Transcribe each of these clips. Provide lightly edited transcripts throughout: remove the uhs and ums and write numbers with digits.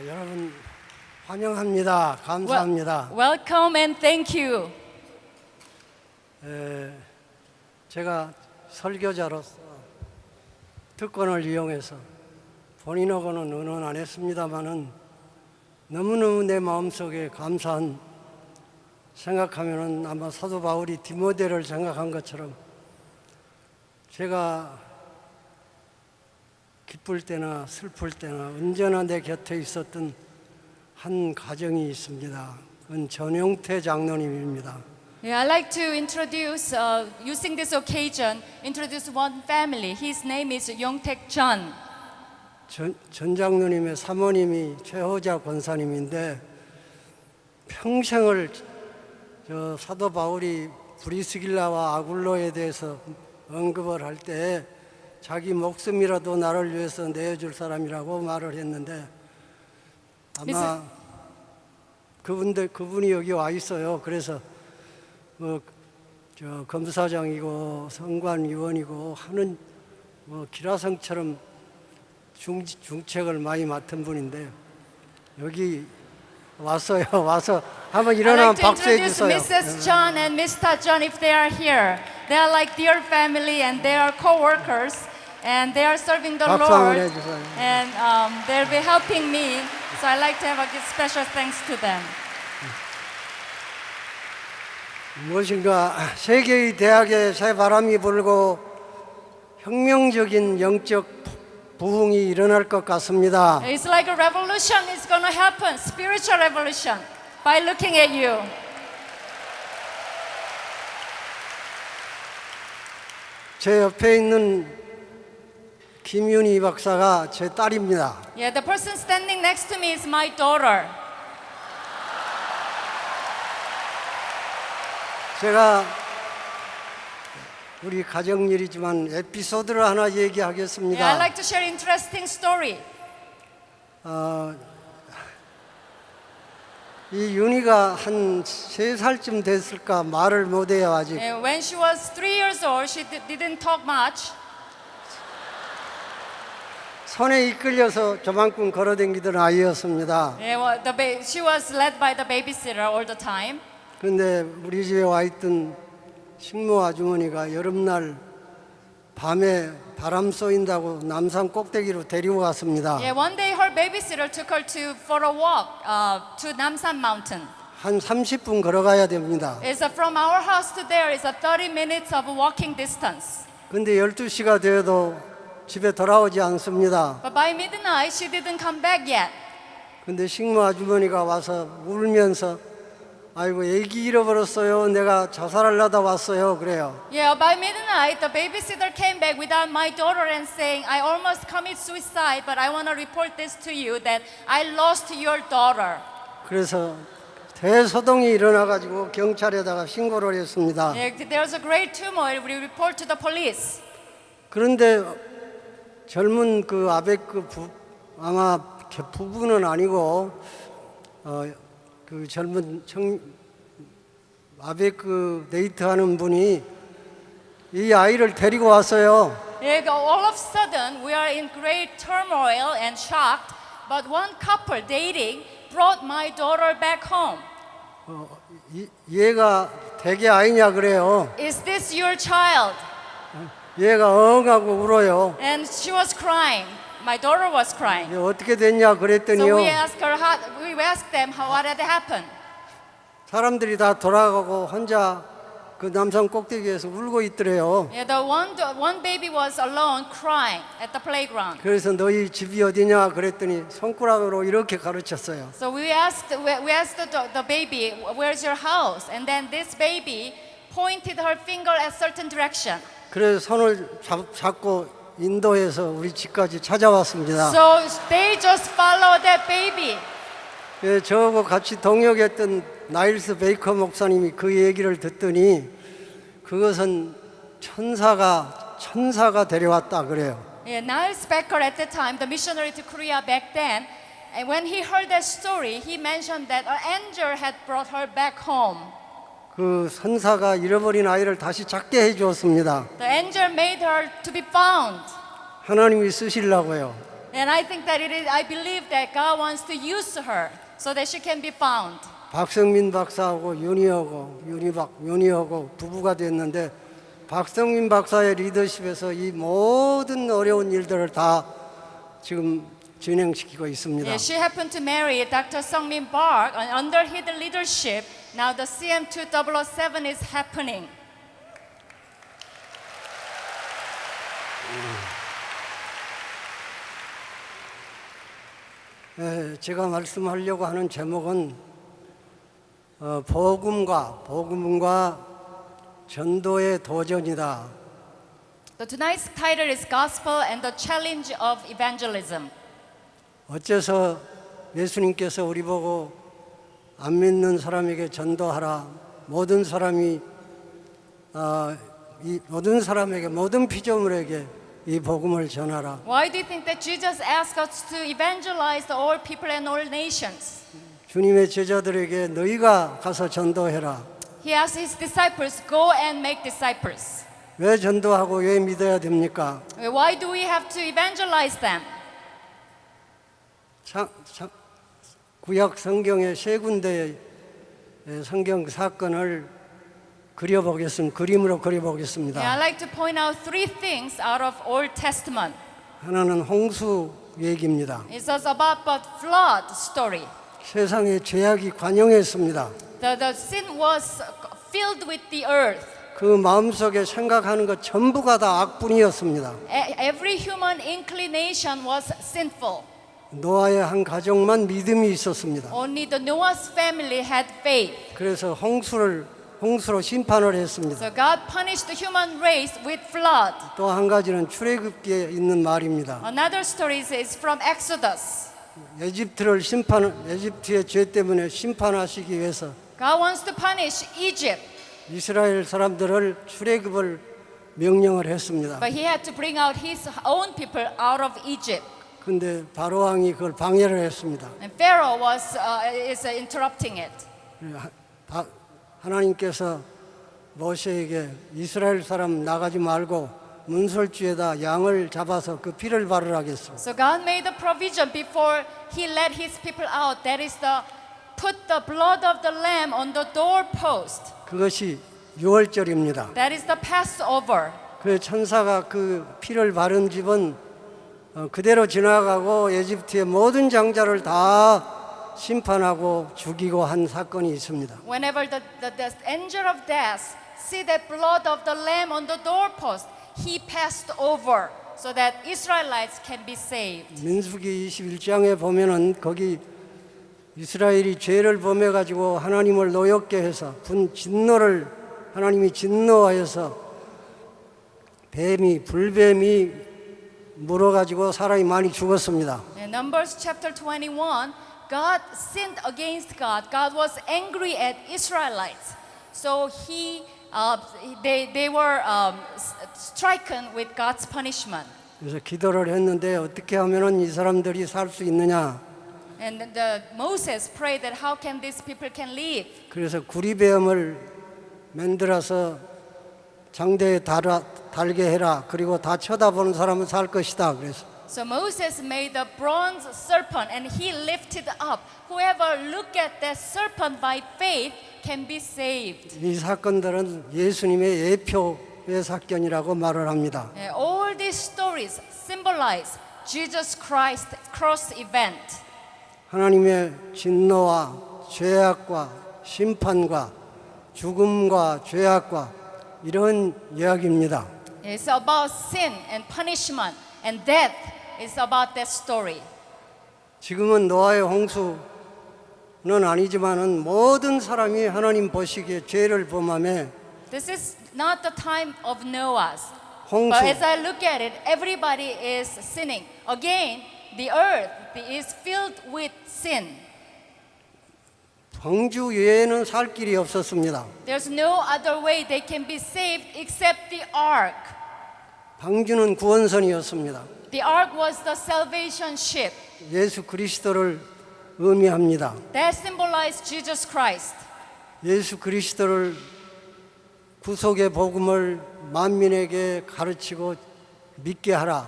여러분 환영합니다. 감사합니다. Welcome and thank you. 제가 설교자로서 특권을 이용해서 본인하고는 의논 안 했습니다마는 너무너무 내 마음속에 감사한 생각하면은 아마 사도 바울이 디모데를 생각한 것처럼 제가 기쁠 때나 슬플 때나 언제나 내 곁에 있었던 한 가정이 있습니다. 그건 전용태 장로님입니다. Yeah, I'd like to introduce, using this occasion, introduce one family. His name is Yongtaek John. 전 장로님의 사모님이 최호자 권사님인데 평생을 저 사도 바울이 브리스길라와 아굴로에 대해서 언급을 할 때 자기 목숨이라도 나를 위해서 내어줄 사람이라고 말을 했는데 아마 그분이 여기 와 있어요. 그래서 저 검사장이고 성관위원이고 하는 기라성처럼 중책을 많이 맡은 분인데 여기 왔어요. 와서 한번 일어나면 박수해 주세요. I'd like to introduce Mrs. John and Mr. John if they are here. They are like dear family and they are co-workers and they are serving the 박수 한번 Lord 해주세요. and they'll be helping me. So I'd like to have a special thanks to them. 무엇인가 세계의 대학에 새 바람이 불고 혁명적인 영적 부흥이 일어날 것 같습니다. It's like a revolution is going to happen, spiritual revolution, by looking at you. 제 옆에 있는 김윤희 박사가 제 딸입니다. Yeah, the person standing next to me is my daughter. 제가 우리 가정일이지만 에피소드를 하나 얘기하겠습니다. Yeah, I'd like to share an interesting story. 이 윤희가 한 3살쯤 됐을까 말을 못해요 아직. When she was 3 years old, she didn't talk much. 손에 이끌려서 저만큼 걸어다니던 아이였습니다. Yeah, well, she was led by the babysitter all the time. 그런데 우리 집에 와 있던 식모 아주머니가 여름날 밤에 바람 쏘인다고 남산 꼭대기로 데리고 갔습니다. Yeah, one day her babysitter took her for a walk to Namsan Mountain. 한 30분 걸어가야 됩니다. It's from our house to there is 30 minutes of walking distance. 근데 12시가 되어도 집에 돌아오지 않습니다. But by midnight, she didn't come back yet. 근데 식모 아주머니가 와서 울면서 아이고 애기 잃어버렸어요. 내가 자살하려다 왔어요. 그래요. Yeah, by midnight, the babysitter came back without my daughter and saying, I almost commit suicide, but I want to report this to you that I lost your daughter. 그래서 대소동이 일어나가지고 경찰에다가 신고를 했습니다. Yeah, there's a great turmoil. We report to the police. 그런데 젊은 그 아베크 아마 부부는 아니고 그 젊은 아베크 데이트하는 분이 이 아이를 데리고 왔어요. Yeah, all of a sudden, we are in great turmoil and shocked. But one couple dating brought my daughter back home. 얘가 대개 아이냐 그래요. Is this your child? 얘가 엉하고 울어요. And she was crying. My daughter was crying. 어떻게 됐냐 So 그랬더니요. we asked them what had happened. 사람들이 다 돌아가고 혼자 그 남산 꼭대기에서 울고 있더래요. Yeah, one baby was alone crying at the playground. 그래서 너희 집이 어디냐 그랬더니 손가락으로 이렇게 가르쳤어요. So we asked the baby, where's your house? And then this baby pointed her finger at certain direction. 그래서 손을 잡고 인도해서 우리 집까지 찾아왔습니다. So they just followed that baby. 예, 저하고 같이 동역했던 나일스 베이커 목사님이 그 얘기를 듣더니 그것은 천사가 데려왔다 그래요. Yeah, Niles Becker at the time, the missionary to Korea back then, and when he heard that story, he mentioned that an angel had brought her back home. 그 선사가 잃어버린 아이를 다시 찾게 해주었습니다. The angel made her to be found. 하나님이 쓰시려고요. And I think that I believe that God wants to use her so that she can be found. 박성민 박사하고 윤희하고 부부가 됐는데 박성민 박사의 리더십에서 이 모든 어려운 일들을 다 지금 진행시키고 있습니다. Yeah, she happened to marry Dr. Sungmin Park, and under his leadership, now the CM2007 is happening. 제가 말씀하려고 하는 제목은 복음과 전도의 도전이다. So tonight's title is Gospel and the Challenge of Evangelism. 어째서 예수님께서 우리 보고 안 믿는 사람에게 전도하라. 모든 사람에게 모든 피조물에게 이 복음을 전하라. Why do you think that Jesus asked us to evangelize all people and all nations? 주님의 제자들에게 너희가 가서 전도해라. He asked his disciples, go and make disciples. 왜 전도하고 왜 믿어야 됩니까? Why do we have to evangelize them? 구약 성경의 세 군데의 성경 사건을 그림으로 그려보겠습니다. Yeah, I'd like to point out three things out of Old Testament. 하나는 홍수 얘기입니다. It's just about the flood story. 세상에 죄악이 관영했습니다. The sin was filled with the earth. 그 마음속에 생각하는 것 전부가 다 악뿐이었습니다. Every human inclination was sinful. 노아의 한 가족만 믿음이 있었습니다. Only the Noah's family had faith. 그래서 홍수로 심판을 했습니다. So God punished the human race with flood. 또 한 가지는 출애굽기에 있는 말입니다. Another story is from Exodus. 에집트의 죄 때문에 심판하시기 위해서 God wants to punish Egypt, 이스라엘 사람들을 출애굽을 명령을 했습니다. but he had to bring out his own people out of Egypt. 근데 바로 왕이 그걸 방해를 했습니다. And Pharaoh is interrupting it. 하나님께서 모세에게 이스라엘 사람 나가지 말고 문설주에다 양을 잡아서 그 피를 바르라겠어. So God made the provision before he let his people out. That is put the blood of the lamb on the doorpost. 그것이 유월절입니다. That is the Passover. 그 천사가 그 피를 바른 집은 그대로 지나가고 에집트의 모든 장자를 다 심판하고 죽이고 한 사건이 있습니다. Whenever the angel of death see the blood of the lamb on the doorpost, he passed over so that Israelites can be saved. 민수기 21장에 보면은 거기 이스라엘이 죄를 범해 가지고 하나님을 노엽게 해서 하나님이 진노하여서 불뱀이 물어 가지고 사람이 많이 죽었습니다. In Numbers chapter 21, God sinned against God. God was angry at Israelites. So they were stricken with God's punishment. 그래서 기도를 했는데 어떻게 하면은 이 사람들이 살 수 있느냐? And Moses prayed that how can these people can live? 그래서 구리뱀을 만들어서 장대에 달게 해라. 그리고 다 쳐다보는 사람은 살 것이다. 그래서 So Moses made a bronze serpent and he lifted up. Whoever look at that serpent by faith can be saved. 이 사건들은 예수님의 예표의 사건이라고 말을 합니다. All these stories symbolize Jesus Christ's cross event. 하나님의 진노와 죄악과 심판과 죽음과 죄악과 이런 이야기입니다. It's about sin and punishment and death. It's about that story. 지금은 노아의 홍수는 아니지만은 모든 사람이 하나님 보시기에 죄를 범함에 This is not the time of Noah's. 홍수 But as I look at it, everybody is sinning. Again, the earth is filled with sin. 방주 외에는 살 길이 없었습니다. There's no other way they can be saved except the ark. 방주는 구원선이었습니다. The ark was the salvation ship. 예수 그리스도를 의미합니다. That symbolized Jesus Christ. 예수 그리스도를 구속의 복음을 만민에게 가르치고 믿게 하라.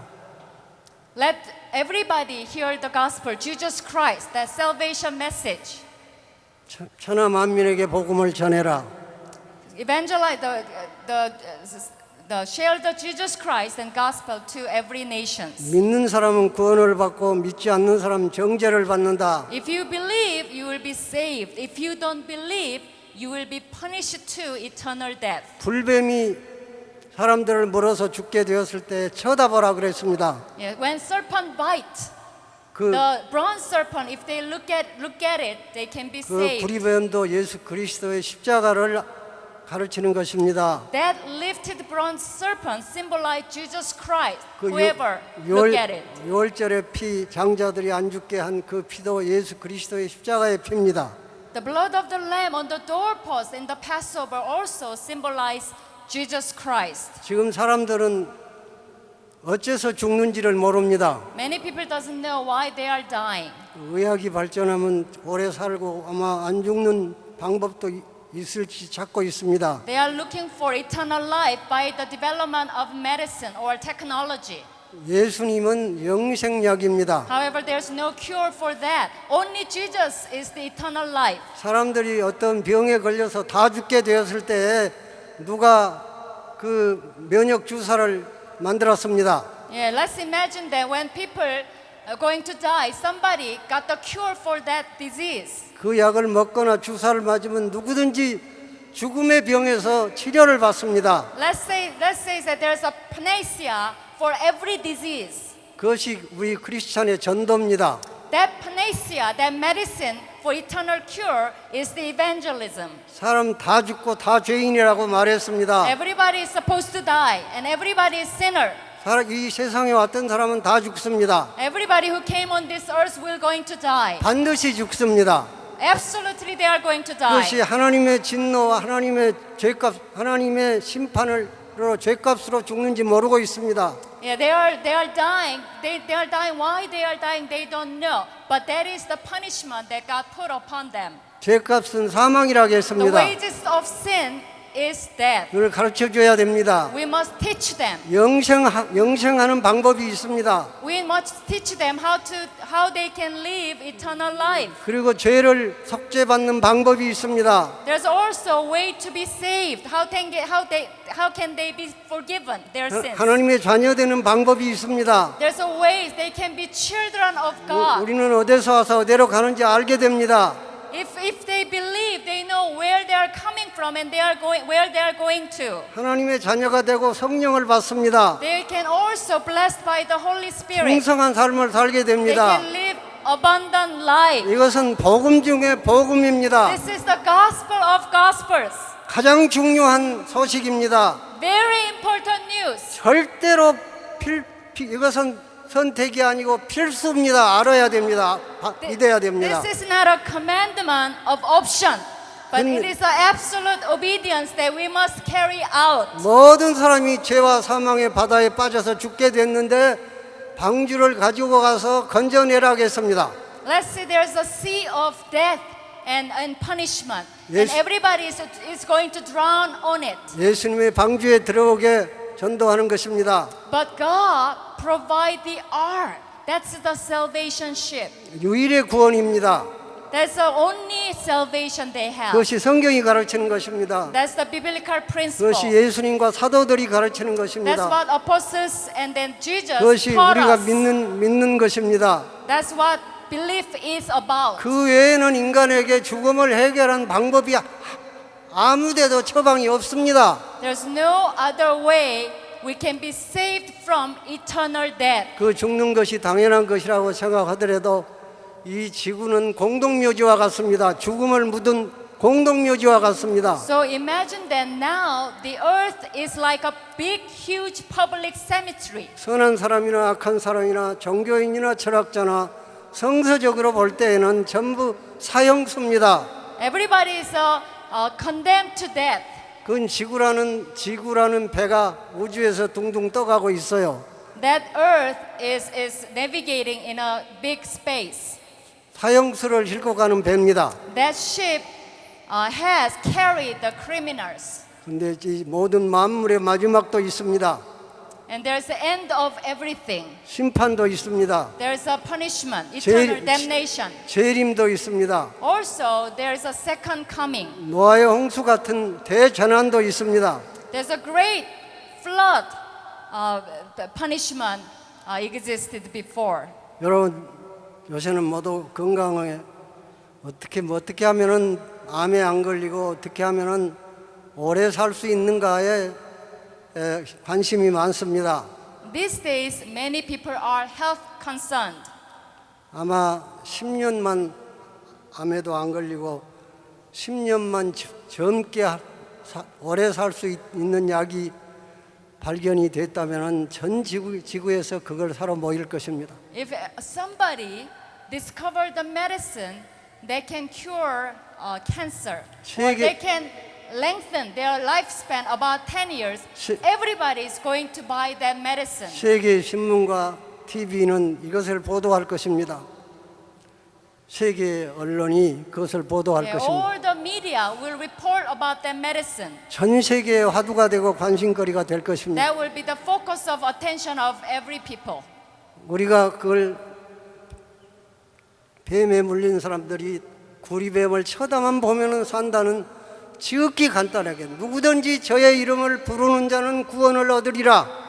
Let everybody hear the gospel, Jesus Christ, that salvation message. 천하 만민에게 복음을 전해라. Evangelize share the Jesus Christ and gospel to every nation. 믿는 사람은 구원을 받고 믿지 않는 사람은 정죄를 받는다. If you believe, you will be saved. If you don't believe, you will be punished to eternal death. 불뱀이 사람들을 물어서 죽게 되었을 때 쳐다보라 그랬습니다. Yeah, when serpent bite, 그, the bronze serpent, if they look at it, they can be 그 saved. 불뱀도 예수 그리스도의 십자가를 가르치는 것입니다. That lifted bronze serpent symbolized Jesus Christ. 그 Whoever look at it. 유월절의 피, 장자들이 안 죽게 한 그 피도 예수 그리스도의 십자가의 피입니다. The blood of the lamb on the doorpost in the Passover also symbolized Jesus Christ. 지금 사람들은 어째서 죽는지를 모릅니다. Many people doesn't know why they are dying. 의학이 발전하면 오래 살고 아마 안 죽는 방법도 있을지 찾고 있습니다. They are looking for eternal life by the development of medicine or technology. 예수님은 영생약입니다. However, there's no cure for that. Only Jesus is the eternal life. 사람들이 어떤 병에 걸려서 다 죽게 되었을 때 누가 그 면역 주사를 만들었습니다. Yeah, let's imagine that when people are going to die, somebody got the cure for that disease. 그 약을 먹거나 주사를 맞으면 누구든지 죽음의 병에서 치료를 받습니다. Let's say that there's a panacea for every disease. 그것이 우리 크리스찬의 전도입니다. That panacea, that medicine for eternal cure is the evangelism. 사람 다 죽고 다 죄인이라고 말했습니다. Everybody is supposed to die and everybody is sinner. 이 세상에 왔던 사람은 다 죽습니다. Everybody who came on this earth will going to die. 반드시 죽습니다. Absolutely they are going to die. 그것이 하나님의 진노와 하나님의 죄값, 하나님의 심판으로 죄값으로 죽는지 모르고 있습니다. Yeah, they are dying. They are dying. Why they are dying, they don't know. But that is the punishment that God put upon them. 죄값은 사망이라고 The 했습니다. wages of sin is death. 그걸 가르쳐 줘야 됩니다. We must teach them. 영생하는 방법이 있습니다. We must teach them how they can live eternal life. 그리고 죄를 속죄받는 방법이 있습니다. There's also a way to be saved. How can they be forgiven their sins? 하나님의 자녀되는 방법이 있습니다. There's a way they can be children of God. 우리는 어디서 와서 어디로 가는지 알게 됩니다. If they believe, they know where they are coming from and where they are going to. 하나님의 자녀가 되고 성령을 받습니다. They can also blessed by the Holy Spirit. 풍성한 삶을 살게 They 됩니다. can live abundant life. 이것은 복음 중에 복음입니다. This is the gospel of gospels. 가장 중요한 소식입니다. Very important news. 절대로 이것은 선택이 아니고 필수입니다. 알아야 됩니다. 믿어야 됩니다. This is not a commandment of option, but it is an absolute obedience that we must carry out. 모든 사람이 죄와 사망의 바다에 빠져서 죽게 됐는데 방주를 가지고 가서 건져내라 하겠습니다. Let's say there's a sea of death and punishment, Yes. and everybody is going to drown on it. 예수님의 방주에 들어오게 전도하는 것입니다. But God provide the ark. That's the salvation ship. 유일의 구원입니다. That's the only salvation they have. 그것이 성경이 가르치는 것입니다. That's the biblical principle. 그것이 예수님과 사도들이 가르치는 That's 것입니다. what apostles and then Jesus 그것이 taught 우리가 us. 믿는 것입니다. That's what belief is about. 그 외에는 인간에게 죽음을 해결한 방법이 아무데도 처방이 없습니다. There's no other way we can be saved from eternal death. 그 죽는 것이 당연한 것이라고 생각하더라도 이 지구는 공동묘지와 같습니다. 죽음을 묻은 공동묘지와 같습니다. So imagine that now the earth is like a big, huge public cemetery. 선한 사람이나 악한 사람이나 종교인이나 철학자나 성서적으로 볼 때에는 전부 사형수입니다. Everybody is condemned to death. 그건 지구라는 배가 우주에서 둥둥 떠가고 있어요. That earth is navigating in a big space. 사형수를 싣고 가는 배입니다. That ship has carried the criminals. 근데 이 모든 만물의 마지막도 있습니다. And there's the end of everything. 심판도 있습니다. There's a punishment, eternal damnation. 재림도 있습니다. Also, there's a second coming. 노아의 홍수 같은 대재난도 있습니다. There's a great flood punishment existed before. 여러분 요새는 모두 건강에 어떻게 하면은 암에 안 걸리고 어떻게 하면은 오래 살 수 있는가에 관심이 많습니다. These days, many people are health concerned. 아마 10년만 암에도 안 걸리고 10년만 젊게 오래 살 수 있는 약이 발견이 됐다면 전 지구에서 그걸 사러 모일 것입니다. If somebody discovered the medicine that can cure cancer, or 세계- they can lengthen their lifespan about 10 years, everybody is going to buy that medicine. 세계 신문과 TV는 이것을 보도할 것입니다. 세계 언론이 그것을 보도할 것입니다. All the media will report about that medicine. 전 세계의 화두가 되고 관심거리가 될 것입니다. That will be the focus of attention of every people. 우리가 그걸 뱀에 물린 사람들이 구리뱀을 쳐다만 보면은 산다는 지극히 간단하게 누구든지 저의 이름을 부르는 자는 구원을 얻으리라.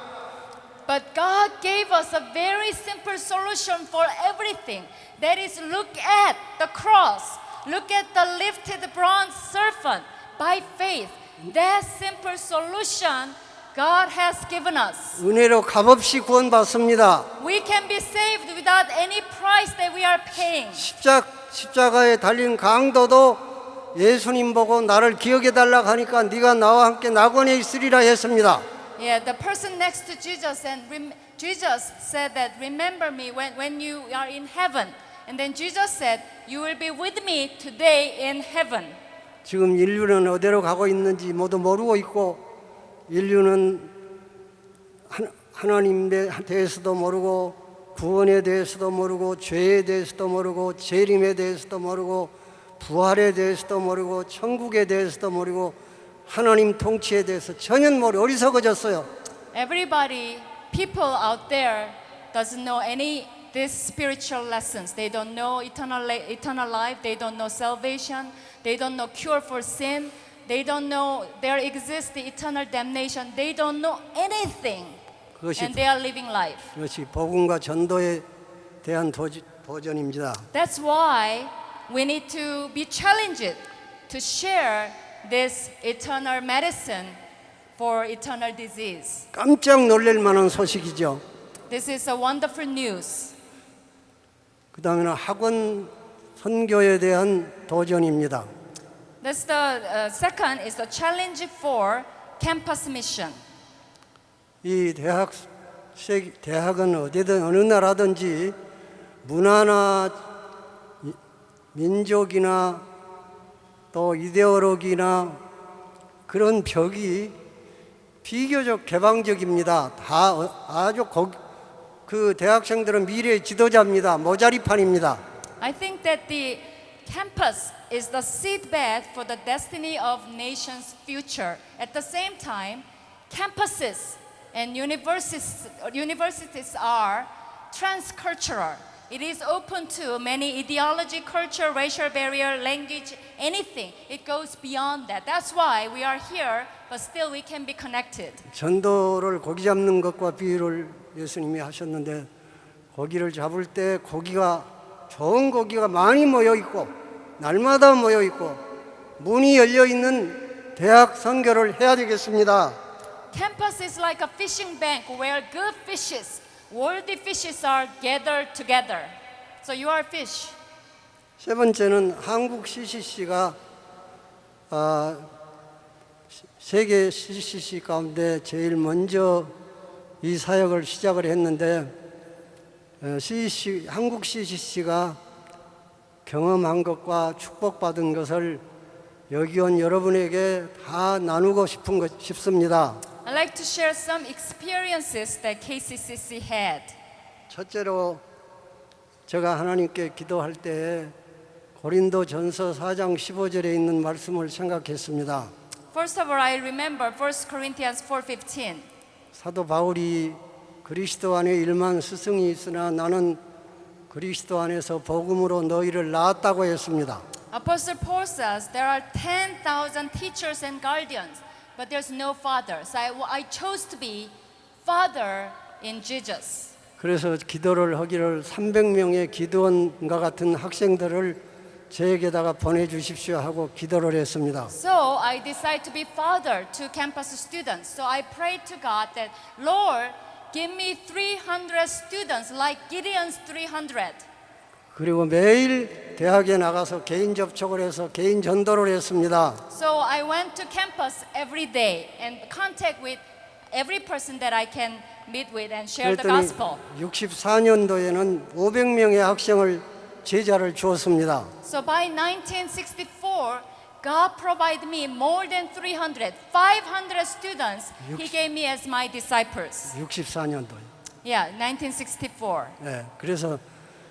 But God gave us a very simple solution for everything. That is, look at the cross. Look at the lifted bronze serpent by faith. That simple solution God has given us. 은혜로 값없이 구원받습니다. We can be saved without any price that we are paying. 십자가에 달린 강도도 예수님 보고 나를 기억해 달라고 하니까 네가 나와 함께 낙원에 있으리라 했습니다. Yeah, the person next to Jesus and Jesus said that remember me when you are in heaven. And then Jesus said, you will be with me today in heaven. 지금 인류는 어디로 가고 있는지 모두 모르고 있고 인류는 하나님에 대해서도 모르고 구원에 대해서도 모르고 죄에 대해서도 모르고 재림에 대해서도 모르고 부활에 대해서도 모르고 천국에 대해서도 모르고 하나님 통치에 대해서 전혀 모르고 어리석어졌어요. Everybody, people out there doesn't know any these spiritual lessons. They don't know eternal life. They don't know salvation. They don't know cure for sin. They don't know there exists the eternal damnation. They don't know anything. And they are living life. 그것이 복음과 전도에 대한 도전입니다. That's why we need to be challenged to share this eternal medicine for eternal disease. 깜짝 놀랄 만한 소식이죠. This is a wonderful news. 그 다음에는 학원 선교에 대한 도전입니다. That's the second is the challenge for campus mission. 이 대학은 어디든 어느 나라든지 문화나 민족이나 또 이데올로기나 그런 벽이 비교적 개방적입니다. 다 아주 그 대학생들은 미래의 지도자입니다. 모자리판입니다. I think that the campus is the seedbed for the destiny of nations' future. At the same time, campuses and universities are transcultural. It is open to many ideology, culture, racial barrier, language, anything. It goes beyond that. That's why we are here, but still we can be connected. 전도를 고기 잡는 것과 비유를 예수님이 하셨는데 고기를 잡을 때 좋은 고기가 많이 모여 있고 날마다 모여 있고 문이 열려 있는 대학 선교를 해야 되겠습니다. Campus is like a fishing bank where good fishes, worthy fishes are gathered together. So you are fish. 세 번째는 한국 CCC가 세계 CCC 가운데 제일 먼저 이 사역을 시작을 했는데 한국 CCC가 경험한 것과 축복받은 것을 여기 온 여러분에게 다 나누고 싶습니다. I'd like to share some experiences that KCCC had. 첫째로 제가 하나님께 기도할 때 고린도전서 4장 15절에 있는 말씀을 생각했습니다. First of all, I remember 1 Corinthians 4:15. 사도 바울이 그리스도 안에 1만 스승이 있으나 나는 그리스도 안에서 복음으로 너희를 낳았다고 했습니다. Apostle Paul says there are 10,000 teachers and guardians, but there's no father. So I chose to be father in Jesus. 그래서 기도를 하기를 300명의 기도원과 같은 학생들을 저에게다가 보내주십시오 하고 기도를 했습니다. So I decided to be father to campus students. So I prayed to God that, Lord, give me 300 students like Gideon's 300. 그리고 매일 대학에 나가서 개인 접촉을 해서 개인 전도를 했습니다. So I went to campus every day and contact with every person that I can meet with and share the 그랬더니 gospel. 64년도에는 500명의 학생을 제자를 주었습니다. So by 1964, God provided me more than 300, 500 students. He gave me as my disciples. 64년도에. Yeah, 1964. 네, 그래서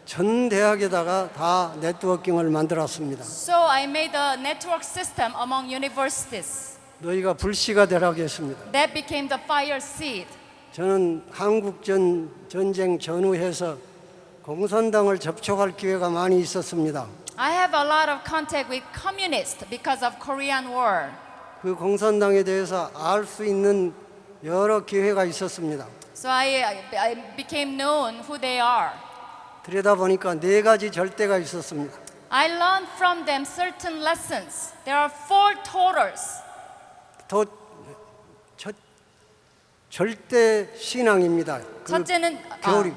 전 대학에다가 다 네트워킹을 만들었습니다. So I made a network system among universities. 너희가 불씨가 되라고 했습니다. That became the fire seed. 저는 한국 전쟁 전후해서 공산당을 접촉할 기회가 많이 있었습니다. I have a lot of contact with communists because of Korean War. 그 공산당에 대해서 알 수 있는 여러 기회가 있었습니다. So I became known who they are. 들여다보니까 네 가지 절대가 있었습니다. I learned from them certain lessons. There are 4 totals. 절대 신앙입니다. 그 첫째는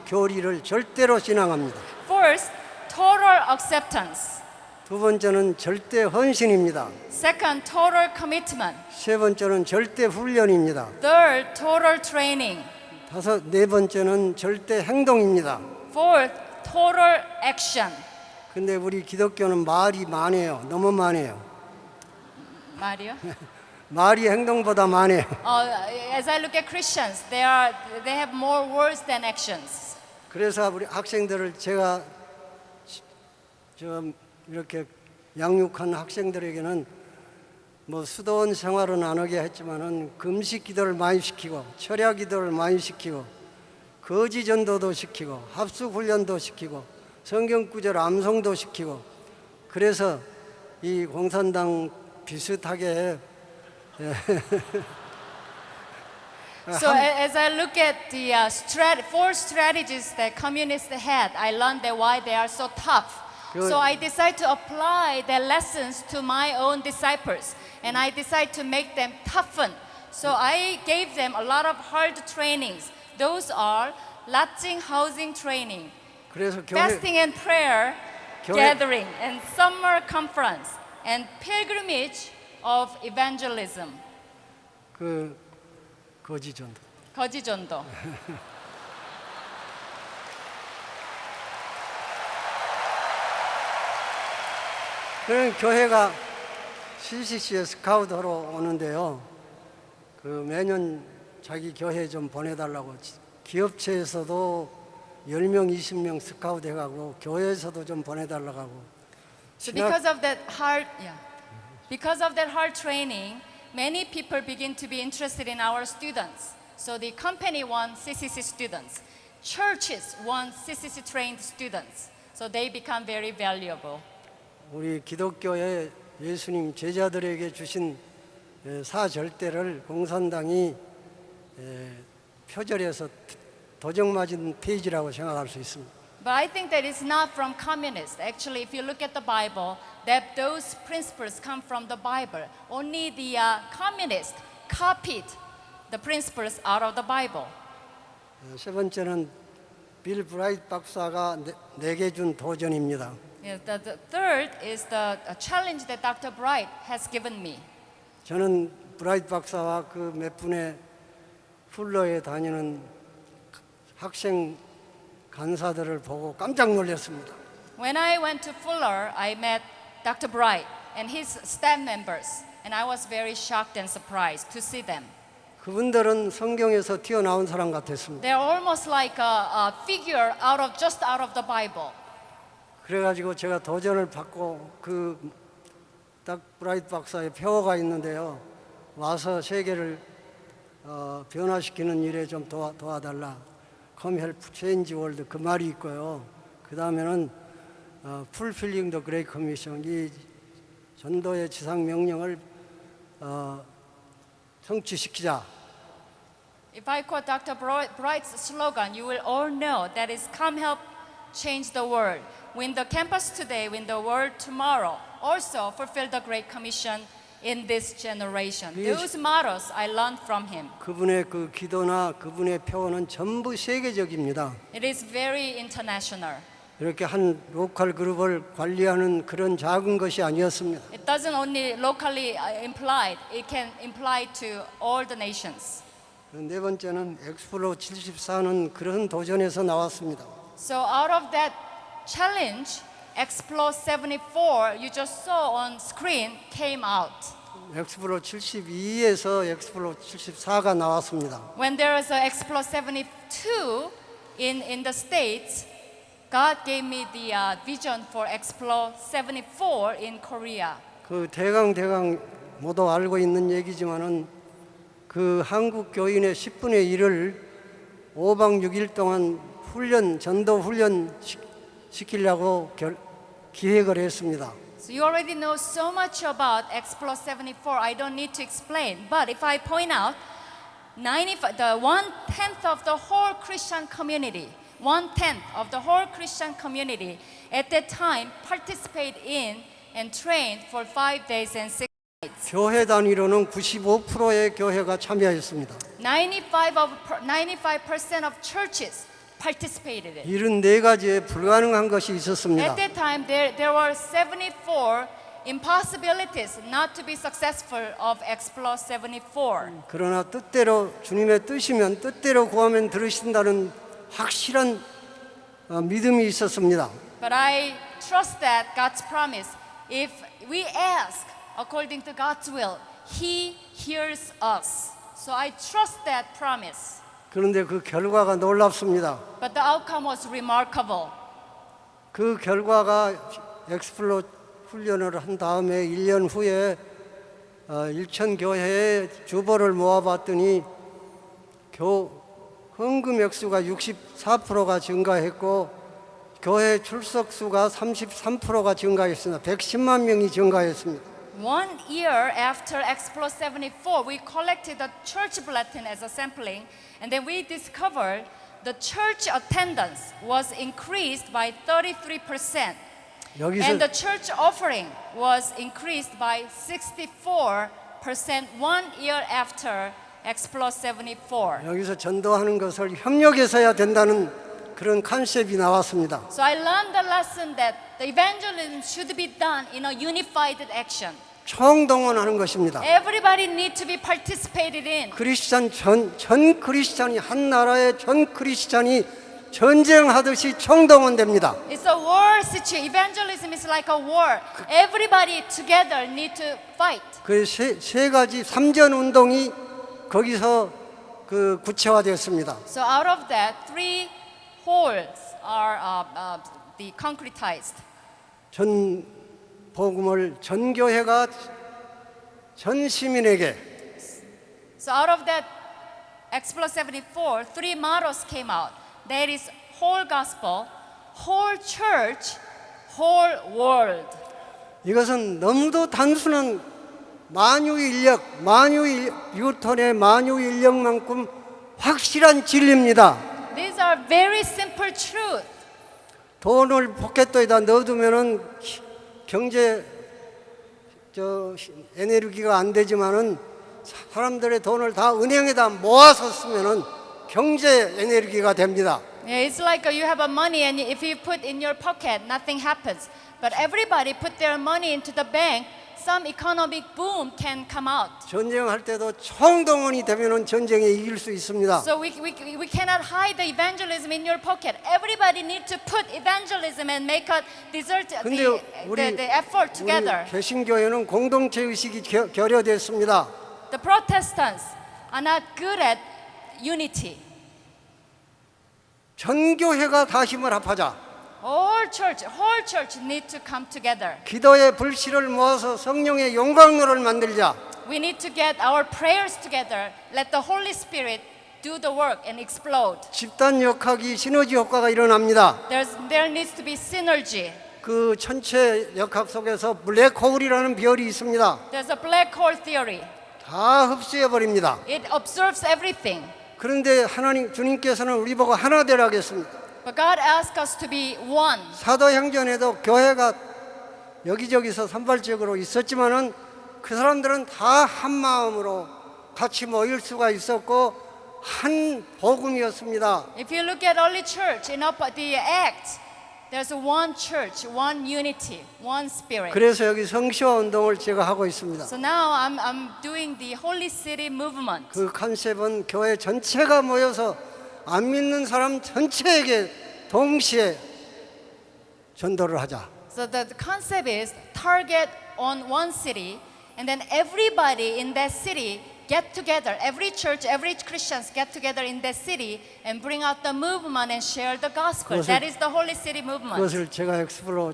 교리를 절대로 신앙합니다. First, total acceptance. 두 번째는 절대 헌신입니다. Second, total commitment. 세 번째는 절대 훈련입니다. Third, total training. 네 번째는 절대 행동입니다. Fourth, total action. 근데 우리 기독교는 말이 많아요. 너무 많아요. 말이요? 말이 행동보다 많아요. As I look at Christians, they have more words than actions. 그래서 우리 학생들을 제가 좀 이렇게 양육한 학생들에게는 뭐 수도원 생활은 안 하게 했지만은 금식 기도를 많이 시키고 철야 기도를 많이 시키고 거지 전도도 시키고 합숙 훈련도 시키고 성경 구절 암송도 시키고 그래서 이 공산당 비슷하게 So as I look at the 4 strategies that communists had, I learned that why they are so tough. So I decided to apply their lessons to my own disciples, and I decided to make them toughen. So I gave them a lot of hard trainings. Those are lodging, housing training, 그래서 fasting and prayer 교회- gathering, and summer conference, and pilgrimage of evangelism. 그 거지 전도. 거지 전도. 그런 교회가 CCC에 스카우트하러 오는데요. 그 매년 자기 교회 좀 보내달라고 기업체에서도 10명, 20명 스카우트 해가고 교회에서도 좀 보내달라고 하고 So because of that hard training, many people begin to be interested in our students. So the company wants CCC students, churches want CCC trained students. So they become very valuable. 우리 기독교의 예수님 제자들에게 주신 사절대를 공산당이 표절해서 도적맞은 페이지라고 생각할 수 있습니다. But I think that it's not from communists. Actually, if you look at the Bible, that those principles come from the Bible. Only the communists copied the principles out of the Bible. 세 번째는 빌 브라이트 박사가 내게 준 도전입니다. Yeah, the third is the challenge that Dr. Bright has given me. 저는 브라이트 박사와 그 몇 분의 훌러에 다니는 학생 간사들을 보고 깜짝 놀랐습니다. When I went to Fuller, I met Dr. Bright and his staff members, and I was very shocked and surprised to see them. 그분들은 성경에서 튀어나온 사람 같았습니다. They're almost like a figure just out of the Bible. 그래가지고 제가 도전을 받고 딱 브라이트 박사의 표어가 있는데요. 와서 세계를 변화시키는 일에 좀 도와달라. Come help change world 그 말이 있고요. 그 다음에는 fulfilling the Great Commission 이 전도의 지상 명령을 성취시키자. If I quote Dr. Bright's slogan, you will all know that is come help change the world. Win the campus today, win the world tomorrow. Also fulfill the Great Commission in this generation. Those mottos I learned from him. 그분의 그 기도나 그분의 표현은 전부 세계적입니다. It is very international. 이렇게 한 로컬 그룹을 관리하는 그런 작은 것이 아니었습니다. It doesn't only locally implied, it can imply to all the nations. 네 번째는 엑스플로 74는 그런 도전에서 나왔습니다. So out of that challenge, Explore 74 you just saw on screen came out. 엑스플로 72에서 엑스플로 74가 나왔습니다. When there was a Explore 72 in the States, God gave me the vision for Explore 74 in Korea. 그 대강 모두 알고 있는 얘기지만은 그 한국 교인의 10분의 1을 5박 6일 동안 전도 훈련 시키려고 기획을 했습니다. So you already know so much about Explore 74. I don't need to explain. But if I point out, the 1/10 of the whole Christian community, 1/10 of the whole Christian community at that time participate in and trained for 5 days and 6 nights. 교회 단위로는 95%의 교회가 참여했습니다. 95% of churches participated in. 74가지의 불가능한 것이 있었습니다. At that time, there were 74 impossibilities not to be successful of Explore 74. 그러나 뜻대로 주님의 뜻이면 뜻대로 구하면 들으신다는 확실한 믿음이 있었습니다. But I trust that God's promise, if we ask according to God's will, He hears us. So I trust that promise. 그런데 그 결과가 놀랍습니다. But the outcome was remarkable. 그 결과가 엑스플로 훈련을 한 다음에 1년 후에 일천 교회의 주보를 모아봤더니 헌금 액수가 64%가 증가했고 교회 출석 수가 33%가 증가했습니다. 110만 명이 증가했습니다. 1 year after Explore 74, we collected the church bulletin as a sampling, and then we discovered the church attendance was increased by 33%. 여기서 And the church offering was increased by 64% 1 year after Explore 74. 여기서 전도하는 것을 협력해서야 된다는 그런 컨셉이 나왔습니다. So I learned the lesson that the evangelism should be done in a unified action. 총동원하는 것입니다. Everybody need to be participated in. 크리스찬 전 크리스찬이 한 나라의 전 크리스찬이 전쟁하듯이 총동원됩니다. It's a war situation. Evangelism is like a war. Everybody together need to fight. 그 세 가지 3전 운동이 거기서 그 구체화되었습니다. So out of that, 3 wholes are the concretized. 전 복음을 전 교회가 전 시민에게 So out of that Explore 74, 3 mottos came out. That is whole gospel, whole church, whole world. 이것은 너무도 단순한 만유인력, 뉴턴의 만유인력만큼 확실한 진리입니다. These are very simple truths. 돈을 포켓도에다 넣어두면은 경제 에너지가 안 되지만은 사람들의 돈을 다 은행에다 모아서 쓰면은 경제 에너지가 됩니다. Yeah, it's like you have a money and if you put in your pocket, nothing happens. But everybody put their money into the bank, some economic boom can come out. 전쟁할 때도 총동원이 되면은 전쟁에 이길 수 있습니다. So we cannot hide the evangelism in your pocket. Everybody need to put evangelism and make a 근데 the effort together. 우리 개신교회는 공동체 의식이 결여됐습니다. The Protestants are not good at unity. 전 교회가 다 힘을 합하자. Whole church need to come together. 기도의 불씨를 모아서 성령의 용광로를 만들자. We need to get our prayers together. Let the Holy Spirit do the work and explode. 집단 역학이 시너지 효과가 일어납니다. There needs to be synergy. 그 천체 역학 속에서 블랙홀이라는 별이 있습니다. There's a black hole theory. 다 흡수해 버립니다. It observes everything. 그런데 하나님 주님께서는 우리 보고 하나 되라 하겠습니다. But God asks us to be one. 사도행전에도 교회가 여기저기서 산발적으로 있었지만은 그 사람들은 다 한 마음으로 같이 모일 수가 있었고 한 복음이었습니다. If you look at early church in the Acts, there's one church, one unity, one spirit. 그래서 여기 성시화 운동을 제가 하고 있습니다. So now I'm doing the Holy City movement. 그 컨셉은 교회 전체가 모여서 안 믿는 사람 전체에게 동시에 전도를 하자. So the concept is target on one city, and then everybody in that city get together. Every church, every Christians get together in that city and bring out the movement and share the gospel. That is the Holy City movement. 그것을 제가 엑스플로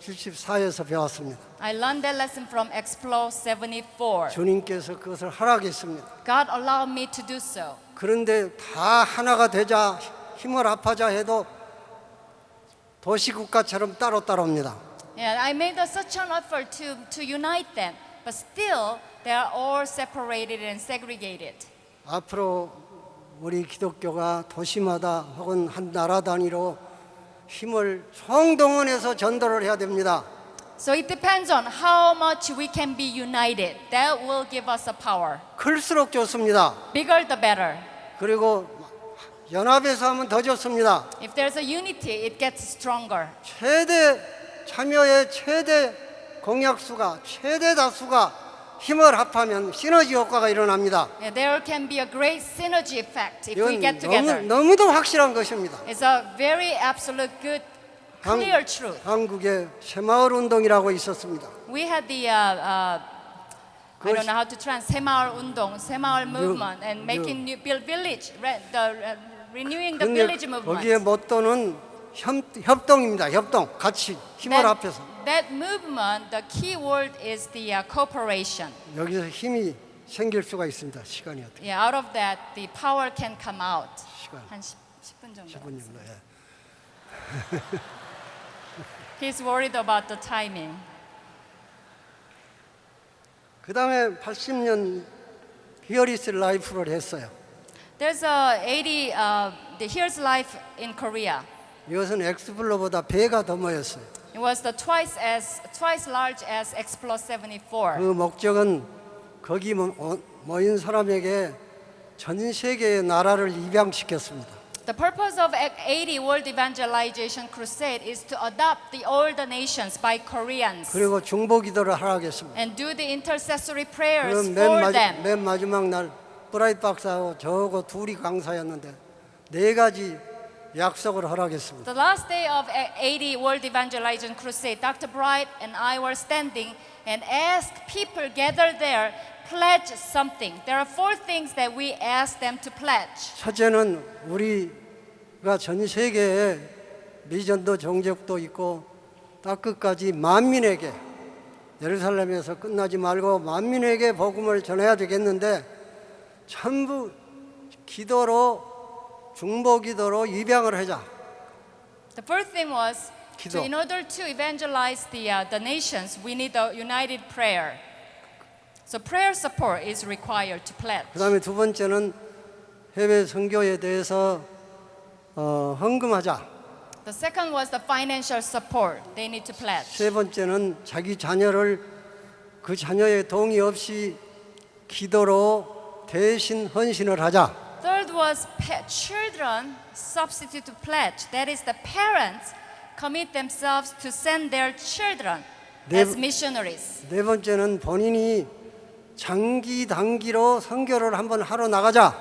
74에서 배웠습니다. I learned that lesson from Explo 74. 주님께서 그것을 하라겠습니다. God allowed me to do so. 그런데 다 하나가 되자 힘을 합하자 해도 도시국가처럼 따로따로입니다. And I made such an effort to unite them, but still they are all separated and segregated. 앞으로 우리 기독교가 도시마다 혹은 한 나라 단위로 힘을 총동원해서 전도를 해야 됩니다. So it depends on how much we can be united. That will give us a power. 클수록 좋습니다. Bigger the better. 그리고 연합해서 하면 더 좋습니다. If there's a unity, it gets stronger. 최대 참여의 최대 공약수가 최대 다수가 힘을 합하면 시너지 효과가 일어납니다. Yeah, there can be a great synergy effect if we get 이건 together. 너무도 확실한 것입니다. It's a very absolute good, clear truth. 한국에 새마을 운동이라고 있었습니다. We had the I don't know how to translate 새마을 운동, 새마을 movement, and making new build village, renewing the 근데 village 거기에 movement. 모토는 협동입니다. 협동, 같이 힘을 합해서. That movement, the key word is the cooperation. 여기서 힘이 생길 수가 있습니다. 시간이 어떻게? Yeah, out of that, the power can come out. 시간 한 10분 정도. 10분 정도. 예. He's worried about the timing. 그 다음에 80년 히어리스 라이프를 했어요. There's a 80, the Here's Life in Korea. 이것은 엑스플로보다 배가 더 모였어요. It was the twice large as Explo 74. 그 목적은 거기 모인 사람에게 전 세계의 나라를 입양시켰습니다. The purpose of 80 World Evangelization Crusade is to adopt the older nations by Koreans 그리고 중보기도를 하라겠습니다. and do the intercessory prayers 그럼 for them. 맨 마지막 날 브라이트 박사하고 저하고 둘이 강사였는데 4가지 약속을 하라겠습니다. The last day of 80 World Evangelization Crusade, Dr. Bright and I were standing and asked people gathered there pledge something. There are 4 things that we asked them to pledge. 첫째는 우리가 전 세계에 미전도 종족도 있고 땅끝까지 만민에게 예루살렘에서 끝나지 말고 만민에게 복음을 전해야 되겠는데 전부 기도로 중보기도로 입양을 하자. The first thing was 기도. in order to evangelize the nations, we need a united prayer. So prayer support is required to pledge. 그다음에 두 번째는 해외 선교에 대해서 헌금하자. The second was the financial support they need to pledge. 세 번째는 자기 자녀를 그 자녀의 동의 없이 기도로 대신 헌신을 하자. Third was children substitute to pledge. That is, the parents commit themselves to send their children as missionaries. 네 번째는 본인이 장기 단기로 선교를 한번 하러 나가자.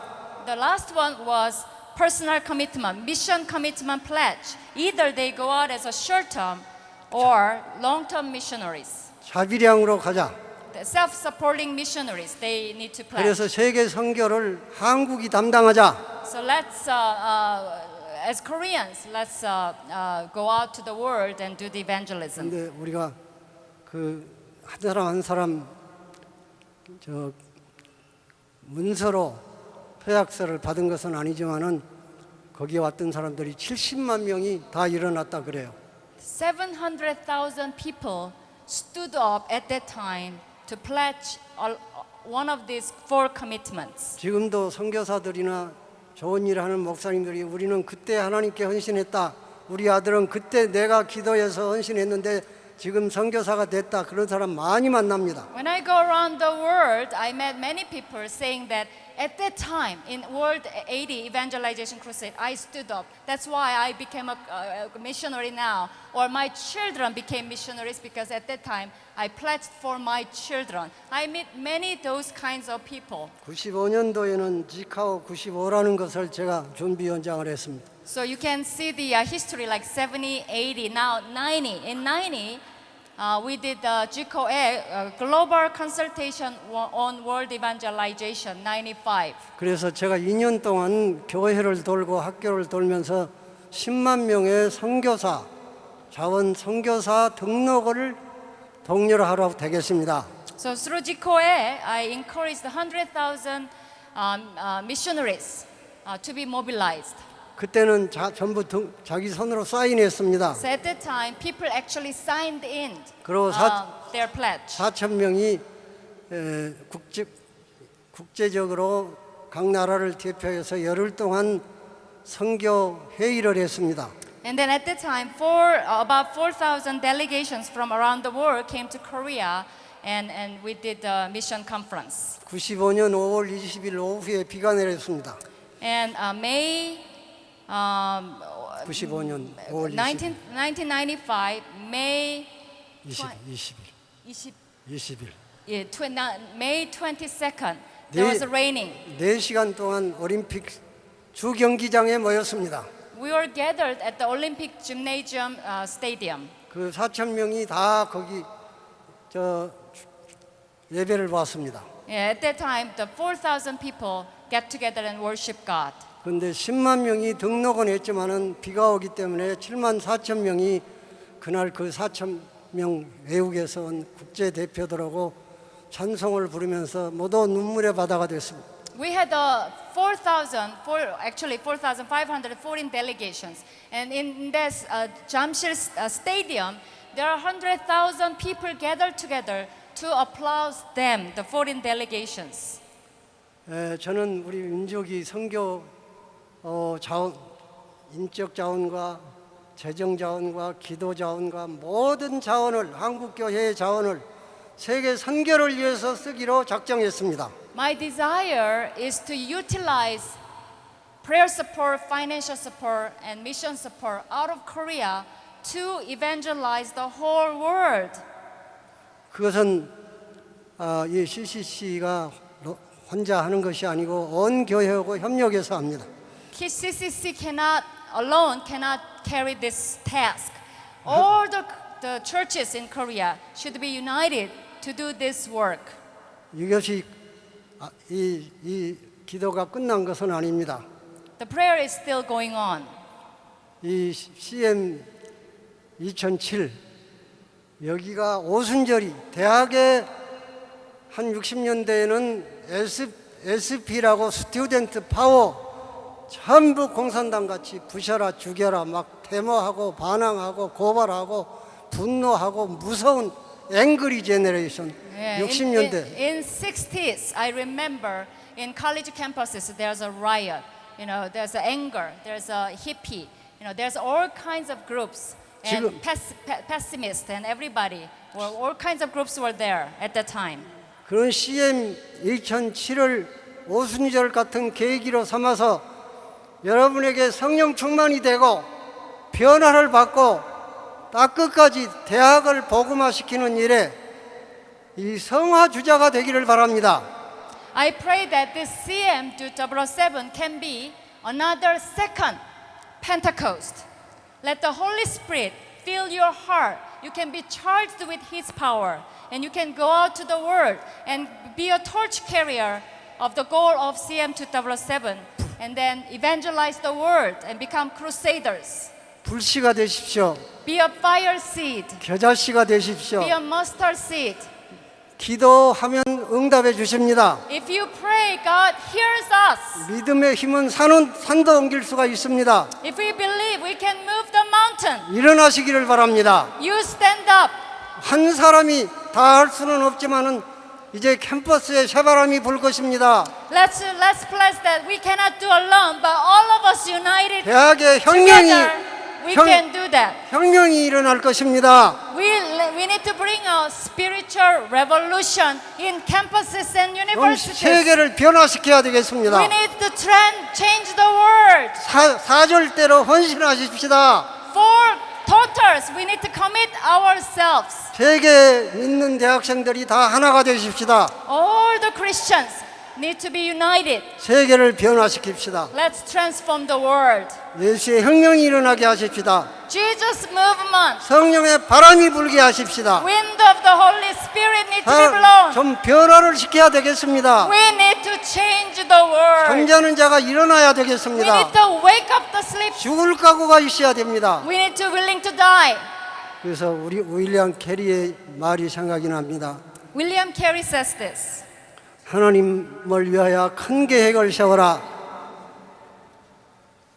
The last one was personal commitment, mission commitment pledge. Either they go out as a short-term or long-term missionaries. 자비량으로 가자. The self-supporting missionaries, they need to pledge. 그래서 세계 선교를 한국이 담당하자. So let's, as Koreans, let's go out to the world and do the evangelism. 근데 우리가 그 한 사람 한 사람 저 문서로 표약서를 받은 것은 아니지만은 거기에 왔던 사람들이 70만 명이 다 일어났다 그래요. 700,000 people stood up at that time to pledge one of these four commitments. 지금도 선교사들이나 좋은 일 하는 목사님들이 우리는 그때 하나님께 헌신했다. 우리 아들은 그때 내가 기도해서 헌신했는데 지금 선교사가 됐다. 그런 사람 많이 만납니다. When I go around the world, I met many people saying that at that time in World 80 Evangelization Crusade, I stood up. That's why I became a missionary now. Or my children became missionaries because at that time I pledged for my children. I meet many those kinds of people. 95년도에는 지카오 95라는 것을 제가 준비 연장을 했습니다. So you can see the history like 70, 80, now 90. In 90, we did the GCOE Global Consultation on World Evangelization 95. 그래서 제가 2년 동안 교회를 돌고 학교를 돌면서 10만 명의 선교사, 자원 선교사 등록을 독려하러 되겠습니다. So through GCOE, I encouraged 100,000 missionaries to be mobilized. 그때는 전부 자기 손으로 사인했습니다. So at that time, people actually signed in 그리고 their pledge. 4천 명이 국제적으로 각 나라를 대표해서 열흘 동안 선교 회의를 했습니다. And then at that time, about 4,000 delegations from around the world came to Korea, and we did the mission conference. 95년 5월 20일 오후에 비가 내렸습니다. And May 95년 5월 1995, May 20일. May 22nd, there was raining. 4시간 동안 올림픽 주경기장에 모였습니다. We were gathered at the Olympic Gymnasium Stadium. 그 4천 명이 다 거기 예배를 봤습니다. Yeah, at that time, the 4,000 people get together and worship God. 그런데 10만 명이 등록은 했지만은 비가 오기 때문에 7만 4천 명이 그날 그 4천 명 외국에서 온 국제 대표들하고 찬송을 부르면서 모두 눈물의 바다가 됐습니다. We had 4,514 delegations, and in this Jamshid stadium, there are 100,000 people gathered together to applaud them, the foreign delegations. 저는 우리 민족이 선교 자원, 인적 자원과 재정 자원과 기도 자원과 모든 자원을 한국 교회의 자원을 세계 선교를 위해서 쓰기로 작정했습니다. My desire is to utilize prayer support, financial support, and mission support out of Korea to evangelize the whole world. 그것은 이 CCC가 혼자 하는 것이 아니고 온 교회하고 협력해서 합니다. CCC cannot carry this task. All the churches in Korea should be united to do this work. 이것이 이 기도가 끝난 것은 아닙니다. The prayer is still going on. 이 CM 2007 여기가 오순절이 대학에 한 60년대에는 SP라고 스튜던트 파워 전부 공산당 같이 부셔라 죽여라 막 데모하고 반항하고 고발하고 분노하고 무서운 앵그리 제너레이션 60년대. In 60s, I remember in college campuses there's a riot. You know, there's a anger, there's a hippie. You know, there's all kinds of groups and pessimists and everybody. Well, all kinds of groups were there at that time. 그런 CM 2007을 오순절 같은 계기로 삼아서 여러분에게 성령 충만이 되고 변화를 받고 딱 끝까지 대학을 복음화시키는 일에 이 성화 주자가 되기를 바랍니다. I pray that this CM 2007 can be another second Pentecost. Let the Holy Spirit fill your heart. You can be charged with His power, and you can go out to the world and be a torch carrier of the goal of CM 2007, and then evangelize the world and become crusaders. 불씨가 되십시오. Be a fire seed. 겨자씨가 되십시오. Be a mustard seed. 기도하면 응답해 주십니다. If you pray, God hears us. 믿음의 힘은 산도 옮길 수가 있습니다. If we believe, we can move the mountain. 일어나시기를 바랍니다. You stand up. 한 사람이 다 할 수는 없지만은 이제 캠퍼스에 새바람이 불 것입니다. Let's pledge that we cannot do alone, but all of us united 대학의 together, we can do that. 혁명이 일어날 것입니다. We need to bring a spiritual revolution in campuses and 온 universities. 세계를 변화시켜야 되겠습니다. We need to change the world. 사절대로 헌신하십시다. For totals, we need to commit ourselves. 세계 믿는 대학생들이 다 하나가 되십시다. All the Christians need to be united. 세계를 변화시킵시다. Let's transform the world. 예수의 혁명이 일어나게 하십시다. Jesus movement, 성령의 바람이 불게 하십시다. wind of the Holy Spirit need to be blown. 좀 변화를 시켜야 되겠습니다. We need to change the world. 잠자는 자가 일어나야 We 되겠습니다. need to wake up the sleep. 죽을 각오가 있어야 됩니다. We need to willing to die. 그래서 우리 윌리엄 캐리의 말이 생각이 납니다. William Carey says this. 하나님을 위하여 큰 계획을 세워라.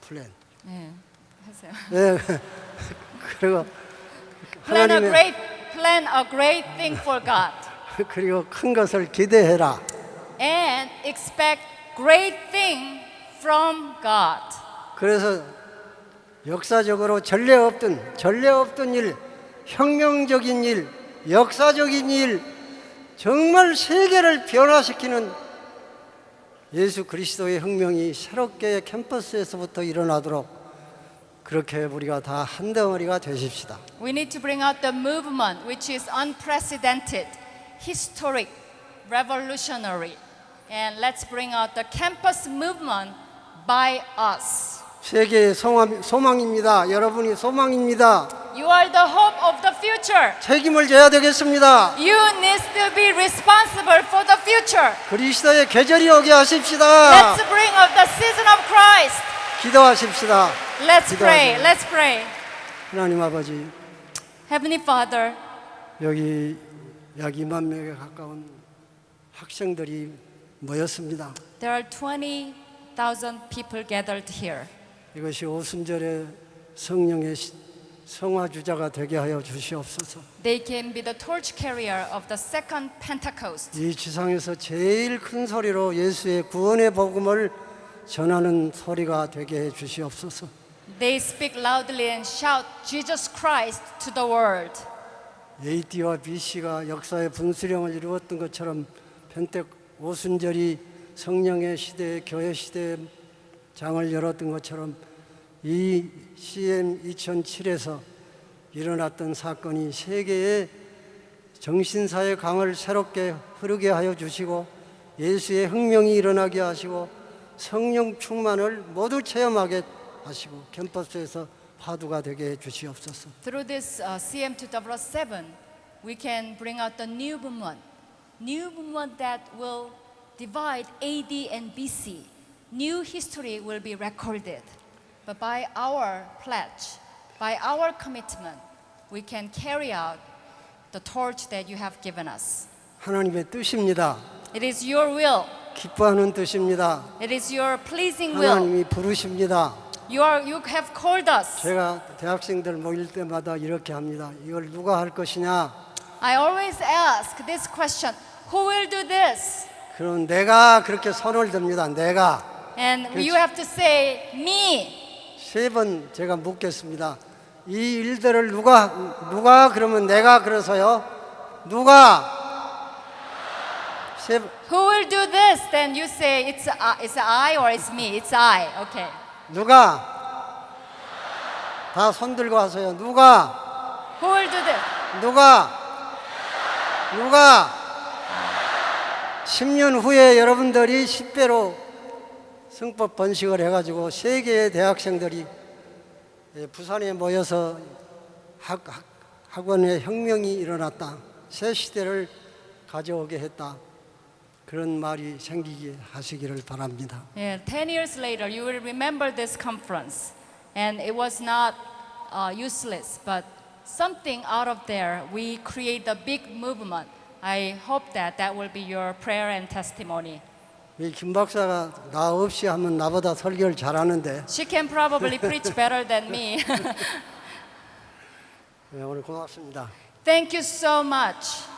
플랜. 네, 하세요. 네. 그리고 Plan a 하나님의 great thing for God, 그리고 큰 것을 기대해라. and expect great thing from God. 그래서 역사적으로 전례 없던 일, 혁명적인 일, 역사적인 일, 정말 세계를 변화시키는 예수 그리스도의 혁명이 새롭게 캠퍼스에서부터 일어나도록 그렇게 우리가 다 한덩어리가 되십시다. We need to bring out the movement which is unprecedented, historic, revolutionary. And let's bring out the campus movement by us. 세계의 소망입니다. 여러분이 소망입니다. You are the hope of the future. 책임을 져야 되겠습니다. You need to be responsible for the future. 그리스도의 계절이 오게 하십시다. Let's bring out the season of Christ. 기도하십시다. Let's pray. 기도하세요. Let's pray. 하나님 아버지, Heavenly Father, 여기 약 2만 명에 가까운 학생들이 모였습니다. there are 20,000 people gathered here. 이것이 오순절의 성령의 성화 주자가 되게 하여 주시옵소서. They can be the torch carrier of the second Pentecost. 이 지상에서 제일 큰 소리로 예수의 구원의 복음을 전하는 소리가 되게 해 주시옵소서. They speak loudly and shout Jesus Christ to the world. AD와 BC가 역사의 분수령을 이루었던 것처럼 펜테 오순절이 성령의 시대에 교회 시대의 장을 열었던 것처럼 이 CM 2007에서 일어났던 사건이 세계의 정신사의 강을 새롭게 흐르게 하여 주시고 예수의 혁명이 일어나게 하시고 성령 충만을 모두 체험하게 하시고 캠퍼스에서 화두가 되게 해 주시옵소서. Through this CM 2007, we can bring out the new movement that will divide AD and BC. New history will be recorded. But by our pledge, by our commitment, we can carry out the torch that you have given us. 하나님의 뜻입니다. It is your will. 기뻐하는 뜻입니다. It is your pleasing will. 하나님이 부르십니다. You have called us. 제가 대학생들 모일 때마다 이렇게 합니다. 이걸 누가 할 것이냐? I always ask this question, who will do this? 그럼 내가 그렇게 손을 듭니다. 내가 And you have to say, me. 3번 제가 묻겠습니다. 이 일들을 누가 그러면 내가 그래서요. 누가 Who will do this? Then you say, it's I or it's me? It's I. Okay. 누가 다 손 들고 하세요. 누가 Who will do this? 누가 10년 후에 여러분들이 10배로 성법 번식을 해가지고 세계의 대학생들이 부산에 모여서 학원의 혁명이 일어났다. 새 시대를 가져오게 했다. 그런 말이 생기게 하시기를 바랍니다. Yeah, 10 years later, you will remember this conference. And it was not useless, but something out of there, we create a big movement I hope that that will be your prayer and testimony. 이 김 박사가 나 없이 하면 나보다 설교를 잘하는데 She can probably preach better than me. 네, 오늘 고맙습니다. Thank you so much.